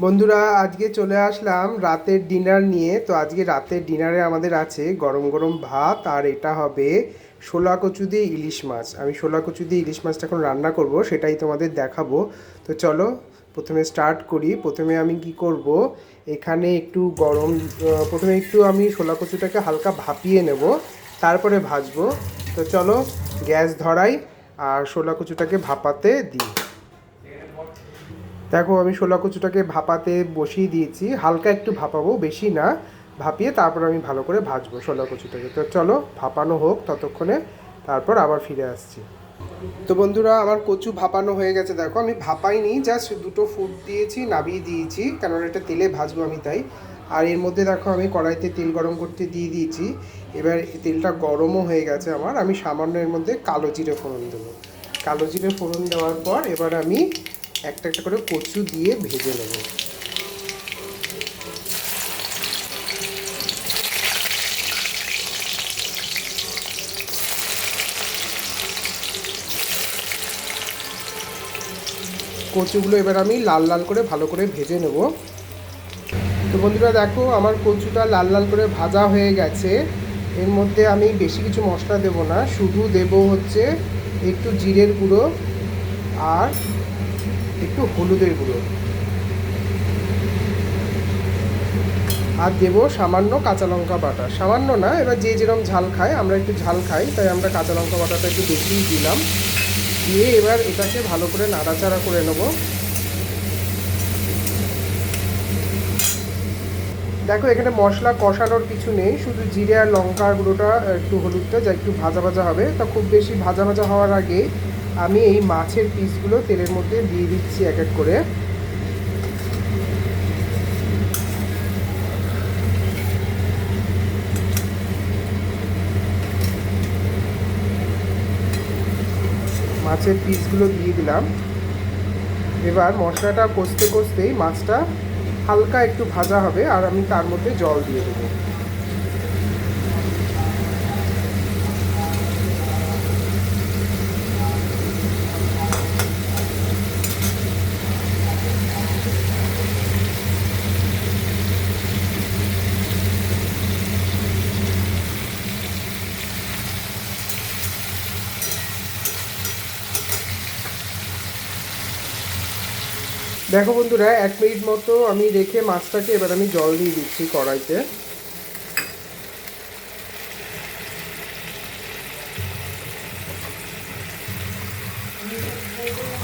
বন্ধুরা আজকে চলে আসলাম রাতের ডিনার নিয়ে। তো আজকে রাতের ডিনারে আমাদের আছে গরম গরম ভাত, আর এটা হবে শোলা কচু দিয়ে ইলিশ মাছ। আমি শোলা কচু দিয়ে ইলিশ মাছটা এখন রান্না করব, সেটাই তোমাদের দেখাবো। তো চলো প্রথমে স্টার্ট করি। প্রথমে আমি কি করব, এখানে একটু প্রথমে একটু আমি শোলা কচুটাকে হালকা ভাপিয়ে নেব, তারপরে ভাজবো। তো চলো গ্যাস ধরাই আর শোলা কচুটাকে ভাপাতে দিই। দেখো আমি শোলা কচুটাকে ভাপাতে বসিয়ে দিয়েছি, হালকা একটু ভাপাবো, বেশি না। ভাপিয়ে তারপর আমি ভালো করে ভাজবো শোলা কচুটাকে। তো চলো ভাপানো হোক ততক্ষণে, তারপর আবার ফিরে আসছি। তো বন্ধুরা আমার কচু ভাপানো হয়ে গেছে। দেখো আমি ভাপাইনি, জাস্ট দুটো ফুট দিয়েছি, নাবিয়ে দিয়েছি, কারণ এটা তেলে ভাজবো আমি তাই। আর এর মধ্যে দেখো আমি কড়াইতে তেল গরম করতে দিয়ে দিয়েছি। এবার তেলটা গরমও হয়ে গেছে আমার। আমি সামান্য এর মধ্যে কালো জিরে ফোড়ন দেবো। কালো জিরে ফোড়ন দেওয়ার পর এবার আমি একটা একটা করে কচু দিয়ে ভেজে নেব। কচুগুলো এবার আমি লাল লাল করে ভালো করে ভেজে নেব। তো বন্ধুরা দেখো আমার কচুটা লাল লাল করে ভাজা হয়ে গেছে। এর মধ্যে আমি বেশি কিছু মশলা দেব না, শুধু দেব হচ্ছে একটু জিরের গুঁড়ো আর একটু হলুদের গুঁড়ো, আর দেবো সামান্য কাঁচা লঙ্কা বাটা। সামান্য না, এবার যে যেরকম ঝাল খায়, আমরা একটু ঝাল খাই তাই আমরা কাঁচা লঙ্কা বাটাটা একটু বেশিই দিলাম। দিয়ে এবার এটাকে ভালো করে নাড়াচাড়া করে নেব। দেখো এখানে মশলা কষানোর কিছু নেই, শুধু জিরে আর লঙ্কার গুঁড়োটা একটু হলুদটা যা একটু ভাজা ভাজা হবে। তা খুব বেশি ভাজা ভাজা হওয়ার আগে আমি এই মাছের পিসগুলো তেলের মধ্যে দিয়ে দিচ্ছি এক এক করে। মাছের পিসগুলো দিয়ে দিলাম। এবার মশলাটা কষতে কষতেই মাছটা হালকা একটু ভাজা হবে, আর আমি তার মধ্যে জল দিয়ে দেবো। দেখো বন্ধুরা 1 মিনিট মতো আমি রেখে মাছটাকে এবার আমি জল দিয়ে দিচ্ছি কড়াইতে।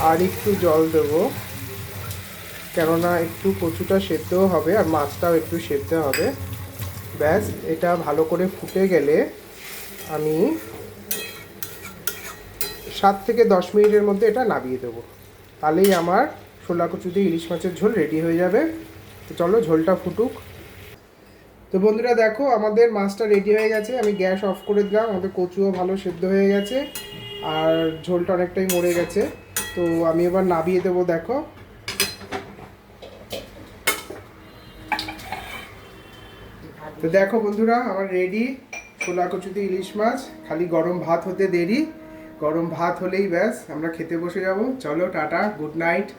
আর একটু জল দেবো, কেননা একটু কচুটা সেদ্ধও হবে আর মাছটাও একটু সেদ্ধ হবে। ব্যাস, এটা ভালো করে ফুটে গেলে আমি 7 থেকে 10 মিনিটের মধ্যে এটা নামিয়ে দেবো। তাহলেই আমার শোলা কচু দিয়ে ইলিশ মাছের ঝোল রেডি হয়ে যাবে। তো চলো ঝোলটা ফুটুক। তো বন্ধুরা দেখো আমাদের মাছটা রেডি হয়ে গেছে, আমি গ্যাস অফ করে দিলাম। আমাদের কচুও ভালো সেদ্ধ হয়ে গেছে আর ঝোলটা অনেকটাই মরে গেছে। তো আমি এবার নামিয়ে দেবো। দেখো তো দেখো বন্ধুরা আমার রেডি শোলা কচু দিয়ে ইলিশ মাছ। খালি গরম ভাত হতে দেরি, গরম ভাত হলেই ব্যাস আমরা খেতে বসে যাব। চলো টাটা, গুড নাইট।